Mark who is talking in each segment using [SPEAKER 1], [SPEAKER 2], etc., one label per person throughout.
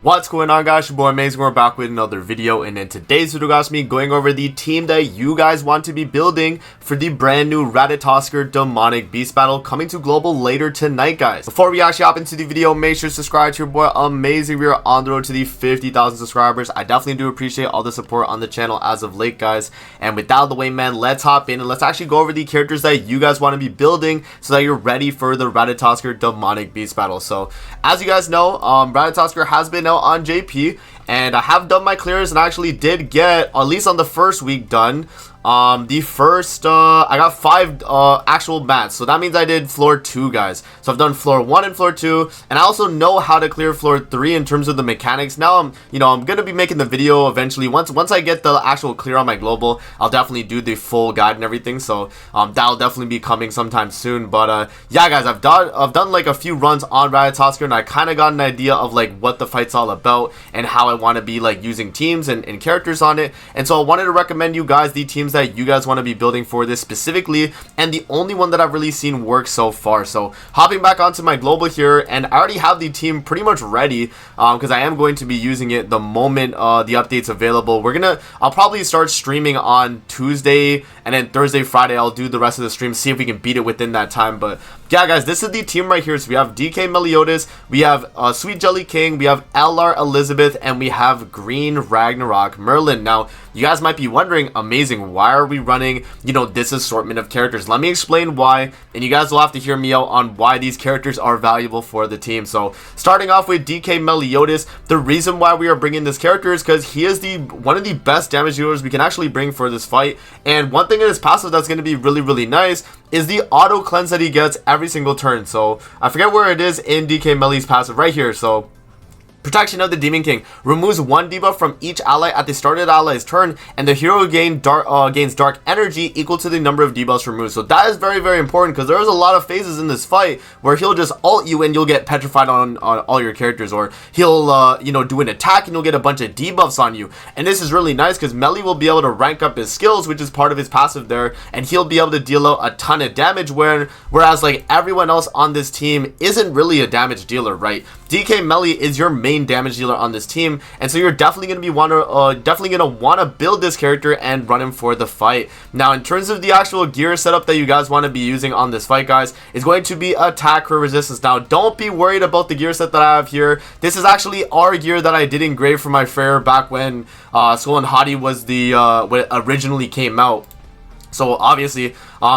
[SPEAKER 1] What's going on, guys? Your boy Amazing. We're back with another video, and in today's video, guys, me going over the team that you guys want to be building for the brand new Ratatoskr Demonic Beast Battle coming to global later tonight, guys. Before we actually hop into the video, make sure to subscribe to your boy Amazing. We are on the road to the 50,000 subscribers. I definitely do appreciate all the support on the channel as of late, guys. And with that out of the way, man, let's hop in and let's actually go over the characters that you guys want to be building so that you're ready for the Ratatoskr Demonic Beast Battle. So, as you guys know, Ratatoskr has been out on JP, and I have done my clears and I actually did get, at least on the first week, done I got 5 actual mats, so that means I did floor 2, guys. So I've done floor 1 and floor 2, and I also know how to clear floor 3 in terms of the mechanics. Now I'm gonna be making the video eventually. Once I get the actual clear on my global, I'll definitely do the full guide and everything. So that'll definitely be coming sometime soon. But yeah, guys, I've done like a few runs on Ratatoskr, and I kind of got an idea of like what the fight's all about and how I want to be like using teams and characters on it. And so I wanted to recommend you guys the teams that you guys want to be building for this specifically, and the only one that I've really seen work so far. So hopping back onto my global here, and I already have the team pretty much ready because I am going to be using it the moment the update's available. I'll probably start streaming on Tuesday, and then Thursday, Friday I'll do the rest of the stream, see if we can beat it within that time. But yeah, guys, this is the team right here. So we have DK Meliodas, we have Sweet Jelly King, we have LR Elizabeth, and we have Green Ragnarok Merlin. Now you guys might be wondering, Amazing, why are we running this assortment of characters? Let me explain why, and you guys will have to hear me out on why these characters are valuable for the team. So starting off with DK Meliodas, the reason why we are bringing this character is because he is one of the best damage dealers we can actually bring for this fight. And one thing in his passive that's going to be really nice is the auto cleanse that he gets every single turn. So I forget where it is in DK Melly's passive, right here. So Protection of the Demon King removes 1 debuff from each ally at the start of the ally's turn, and the hero gains dark energy equal to the number of debuffs removed. So that is very important, because there's a lot of phases in this fight where he'll just ult you and you'll get petrified on all your characters, or he'll do an attack and you'll get a bunch of debuffs on you. And this is really nice because Melly will be able to rank up his skills, which is part of his passive there, and he'll be able to deal out a ton of damage, whereas like everyone else on this team isn't really a damage dealer, right? DK Melly is your main damage dealer on this team, and so you're definitely going to be want to build this character and run him for the fight. Now, in terms of the actual gear setup that you guys want to be using on this fight, guys, is going to be attack, crit, resistance. Now, don't be worried about the gear set that I have here. This is actually our gear that I did engrave for my Freyr back when Skull and Hottie was when it originally came out. So obviously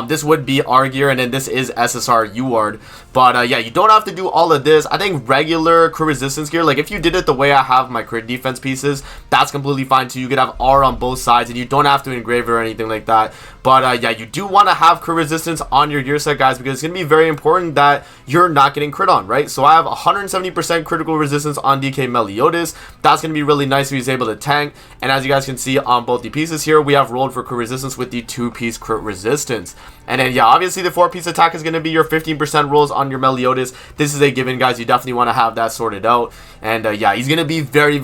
[SPEAKER 1] this would be our gear, and then this is SSR UARD. But yeah, you don't have to do all of this. I think regular crit resistance gear, like if you did it the way I have my crit defense pieces, that's completely fine too. You could have R on both sides, and you don't have to engrave it or anything like that. But yeah, you do want to have crit resistance on your gear set, guys, because it's going to be very important that you're not getting crit on, right? So I have 170% critical resistance on DK Meliodas. That's going to be really nice if he's able to tank. And as you guys can see on both the pieces here, we have rolled for crit resistance with the 2-piece crit resistance. And then yeah, obviously the 4-piece attack is going to be your 15% rolls on your Meliodas. This is a given, guys. You definitely want to have that sorted out. And yeah, he's going to be very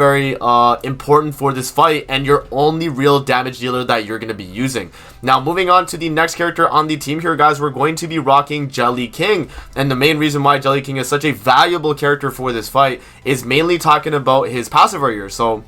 [SPEAKER 1] important for this fight, and your only real damage dealer that you're going to be using. Now, moving on to the next character on the team here, guys, we're going to be rocking Jelly King. And the main reason why Jelly King is such a valuable character for this fight is mainly talking about his passive right here. So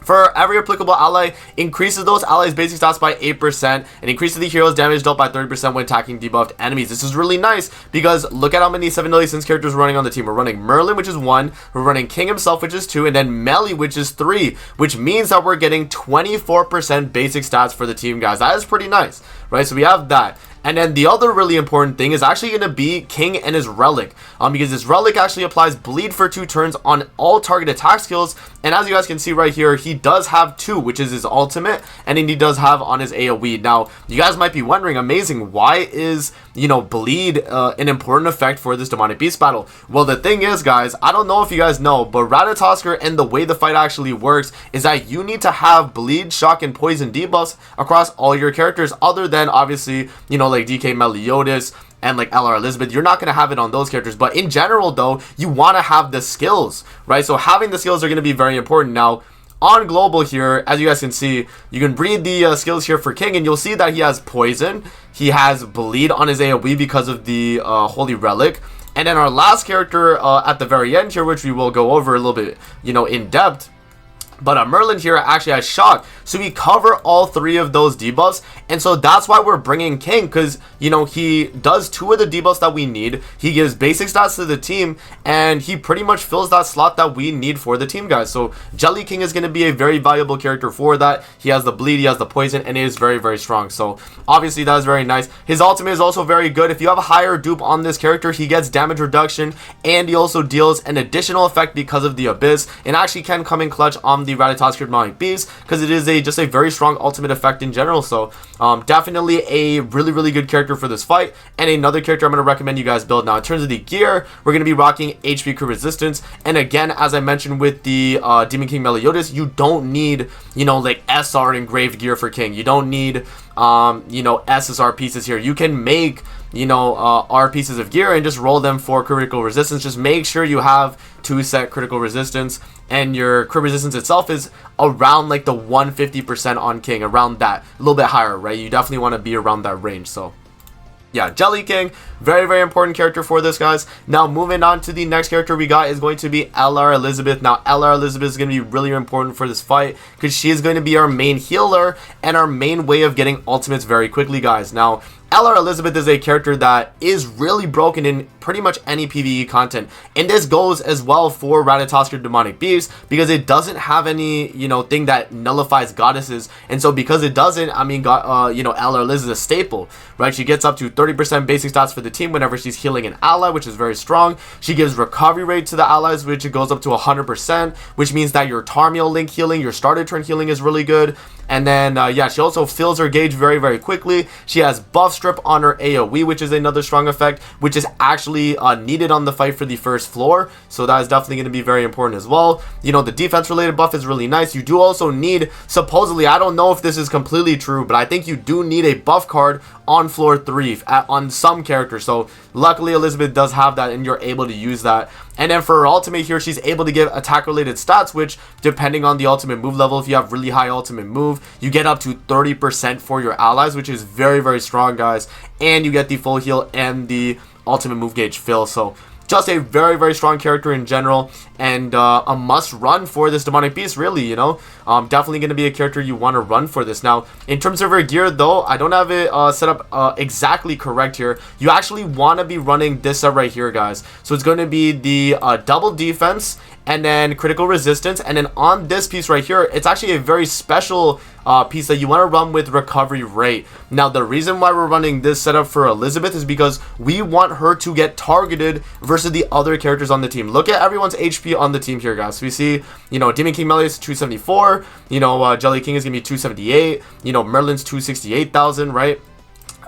[SPEAKER 1] for every applicable ally, increases those allies' basic stats by 8% and increases the hero's damage dealt by 30% when attacking debuffed enemies. This is really nice because look at how many 7 Deadly Sins characters we're running on the team. We're running Merlin, which is 1, we're running King himself, which is 2, and then Melly, which is 3, which means that we're getting 24% basic stats for the team, guys. That is pretty nice, right? So we have that. And then the other really important thing is actually going to be King and his Relic, because his Relic actually applies bleed for 2 turns on all target attack skills. And as you guys can see right here, he does have 2, which is his ultimate, and then he does have on his AoE. Now, you guys might be wondering, Amazing, why is, bleed an important effect for this Demonic Beast battle? Well, the thing is, guys, I don't know if you guys know, but Ratatoskr and the way the fight actually works is that you need to have bleed, shock, and poison debuffs across all your characters, other than obviously, like DK Meliodas and like LR Elizabeth. You're not going to have it on those characters, but in general though, you want to have the skills, right? So having the skills are going to be very important. Now on global here, as you guys can see, you can read the skills here for King, and you'll see that he has poison, he has bleed on his AoE because of the holy relic, And then our last character at the very end here, which we will go over a little bit, in depth. But Merlin here actually has Shock, so we cover all 3 of those debuffs, and so that's why we're bringing King, because, he does 2 of the debuffs that we need, he gives basic stats to the team, and he pretty much fills that slot that we need for the team, guys. So Jelly King is going to be a very valuable character for that. He has the bleed, he has the poison, and he is very, very strong. So obviously that is very nice. His ultimate is also very good. If you have a higher dupe on this character, he gets damage reduction, and he also deals an additional effect because of the Abyss, and actually can come in clutch on the Ratatoskr Demonic Beast, because it is just a very strong ultimate effect in general. So definitely a really, really good character for this fight, and another character I'm going to recommend you guys build. Now in terms of the gear, we're going to be rocking HP crit resistance, and again, as I mentioned with the Demon King Meliodas, you don't need like SR engraved gear for King. You don't need SSR pieces here. You can make R pieces of gear and just roll them for critical resistance. Just make sure you have 2 set critical resistance, and your crit resistance itself is around like the 150% on King, around that, a little bit higher, right? You definitely want to be around that range. So yeah, Jelly King, very, very important character for this, guys. Now moving on to the next character we got is going to be LR Elizabeth. Now LR Elizabeth is going to be really important for this fight, because she is going to be our main healer and our main way of getting ultimates very quickly, guys. Now LR Elizabeth is a character that is really broken in pretty much any PvE content, and this goes as well for Ratatoskr Demonic Beast, because it doesn't have any thing that nullifies goddesses, and so because it doesn't, I mean, LR Liz is a staple, right? She gets up to 30% basic stats for the team whenever she's healing an ally, which is very strong. She gives recovery rate to the allies, which it goes up to 100%, which means that your Tarmiel Link healing, your starter turn healing is really good. And then yeah, she also fills her gauge very, very quickly. She has buff strip on her AoE, which is another strong effect, which is actually needed on the fight for the first floor, so that is definitely going to be very important as well. The defense related buff is really nice. You do also need, supposedly, I don't know if this is completely true, but I think you do need a buff card on floor 3 on some characters. So luckily Elizabeth does have that, and you're able to use that. And then for her ultimate here, she's able to give attack related stats, which depending on the ultimate move level, if you have really high ultimate move, you get up to 30% for your allies, which is very, very strong, guys. And you get the full heal and the ultimate move gauge fill. So just a very, very strong character in general, and a must run for this Demonic Beast, really. Definitely going to be a character you want to run for this. Now in terms of her gear though, I don't have it set up exactly correct here. You actually want to be running this set right here, guys. So it's going to be the double defense, and then critical resistance, and then on this piece right here, it's actually a very special piece that you want to run with recovery rate. Now the reason why we're running this setup for Elizabeth is because we want her to get targeted versus the other characters on the team. Look at everyone's HP on the team here, guys. So we see, Demon King Meliodas is 274, Jelly King is gonna be 278, Merlin's 268,000, right?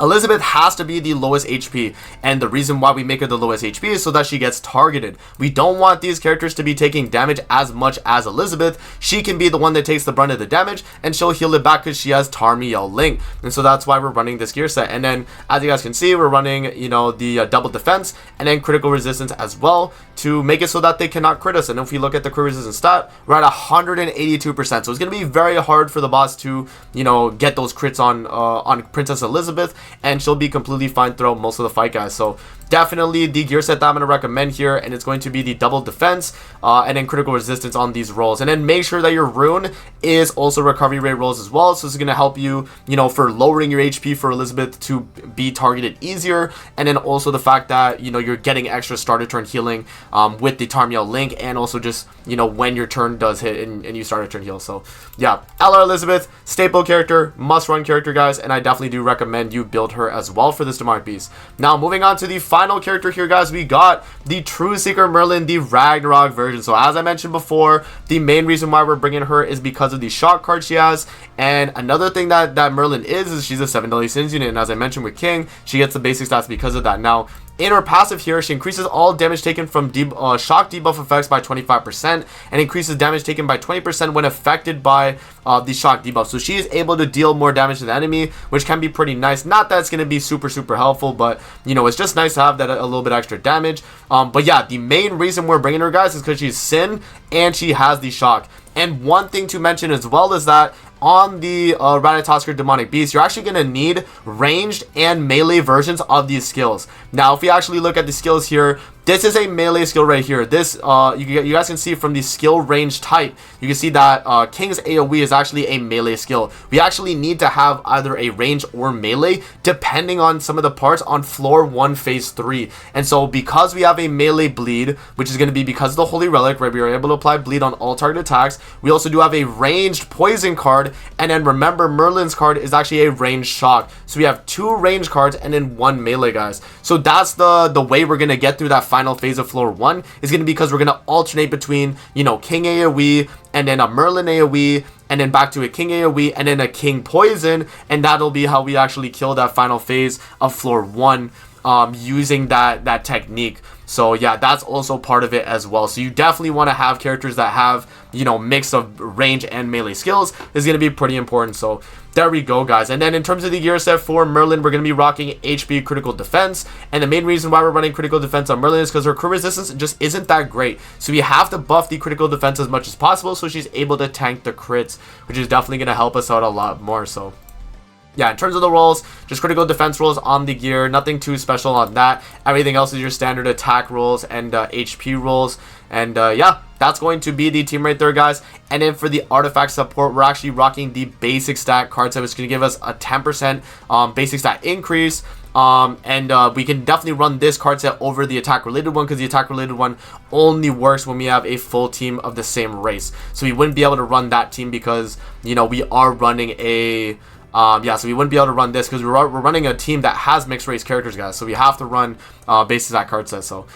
[SPEAKER 1] Elizabeth has to be the lowest HP, and the reason why we make her the lowest HP is so that she gets targeted. We don't want these characters to be taking damage as much as Elizabeth. She can be the one that takes the brunt of the damage, and she'll heal it back because she has Tarmiel Link, and so that's why we're running this gear set. And then as you guys can see, we're running the double defense and then critical resistance as well to make it so that they cannot crit us. And if we look at the crit resistance stat, we're at 182%, so it's going to be very hard for the boss to get those crits on Princess Elizabeth, and she'll be completely fine throughout most of the fight, guys. So definitely the gear set that I'm going to recommend here, and it's going to be the double defense and then critical resistance on these rolls. And then make sure that your rune is also recovery rate rolls as well, so it's going to help you for lowering your HP for Elizabeth to be targeted easier. And then also the fact that you're getting extra starter turn healing with the Tarmiel Link, and also just when your turn does hit and you start a turn heal. So yeah, LR Elizabeth, staple character, must run character, guys, and I definitely do recommend you build her as well for this Demonic Beast. Now moving on to the final character here, guys, we got the True Seeker Merlin, the Ragnarok version. So as I mentioned before, the main reason why we're bringing her is because of the shock card she has. And another thing that Merlin is she's a 7 deadly sins unit, and as I mentioned with King, she gets the basic stats because of that. Now in her passive here, she increases all damage taken from shock debuff effects by 25%, and increases damage taken by 20% when affected by the shock debuff. So she is able to deal more damage to the enemy, which can be pretty nice. Not that it's going to be super helpful, but it's just nice to have that a little bit extra damage. But yeah, the main reason we're bringing her, guys, is because she's Sin and she has the shock. And one thing to mention as well is that on the Ratatoskr Demonic Beast, you're actually going to need ranged and melee versions of these skills. Now, if we actually look at the skills here, this is a melee skill right here. This, you guys can see from the skill range type, you can see that King's AoE is actually a melee skill. We actually need to have either a range or melee, depending on some of the parts on floor 1, phase 3. And so because we have a melee bleed, which is going to be because of the Holy Relic, right, we are able to apply bleed on all target attacks. We also do have a ranged poison card, and then remember, Merlin's card is actually a ranged shock. So we have 2 ranged cards and then 1 melee, guys. So that's the way we're going to get through that final phase of floor 1, is going to be because we're going to alternate between, you know, King AoE and then a Merlin AoE, and then back to a King AoE, and then a King Poison, and that'll be how we actually kill that final phase of floor 1 using that technique. So yeah, that's also part of it as well. So you definitely want to have characters that have, you know, mix of range and melee skills. Is going to be pretty important. So there we go, guys. And then in terms of the gear set for Merlin, we're going to be rocking HP critical defense. And the main reason why we're running critical defense on Merlin is because her crit resistance just isn't that great. So we have to buff the critical defense as much as possible so she's able to tank the crits, which is definitely going to help us out a lot more. So yeah, in terms of the rolls, just critical defense rolls on the gear. Nothing too special on that. Everything else is your standard attack rolls and HP rolls. And yeah, that's going to be the team right there, guys. And then for the artifact support, we're actually rocking the basic stat card set, which is going to give us a 10% basic stat increase. We can definitely run this card set over the attack related one, because the attack related one only works when we have a full team of the same race. So we wouldn't be able to run that team because, you know, we are running a so we wouldn't be able to run this because we're running a team that has mixed race characters, guys. So we have to run basic stat card set. So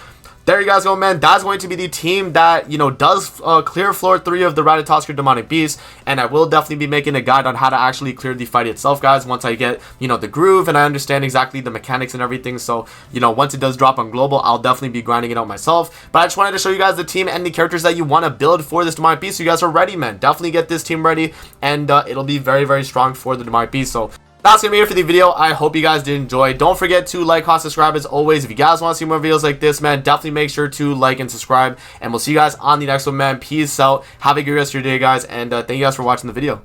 [SPEAKER 1] there you guys go, man. That's going to be the team that, you know, does clear floor 3 of the Ratatoskr Demonic Beast. And I will definitely be making a guide on how to actually clear the fight itself, guys, once I get, you know, the groove and I understand exactly the mechanics and everything. So, you know, once it does drop on global, I'll definitely be grinding it out myself. But I just wanted to show you guys the team and the characters that you want to build for this Demonic Beast, so you guys are ready, man. Definitely get this team ready, and it'll be very, very strong for the Demonic Beast. So that's gonna be it for the video. I hope you guys did enjoy. Don't forget to like, comment, subscribe as always. If you guys want to see more videos like this, man, definitely make sure to like and subscribe. And we'll see you guys on the next one, man. Peace out. Have a good rest of your day, guys. And thank you guys for watching the video.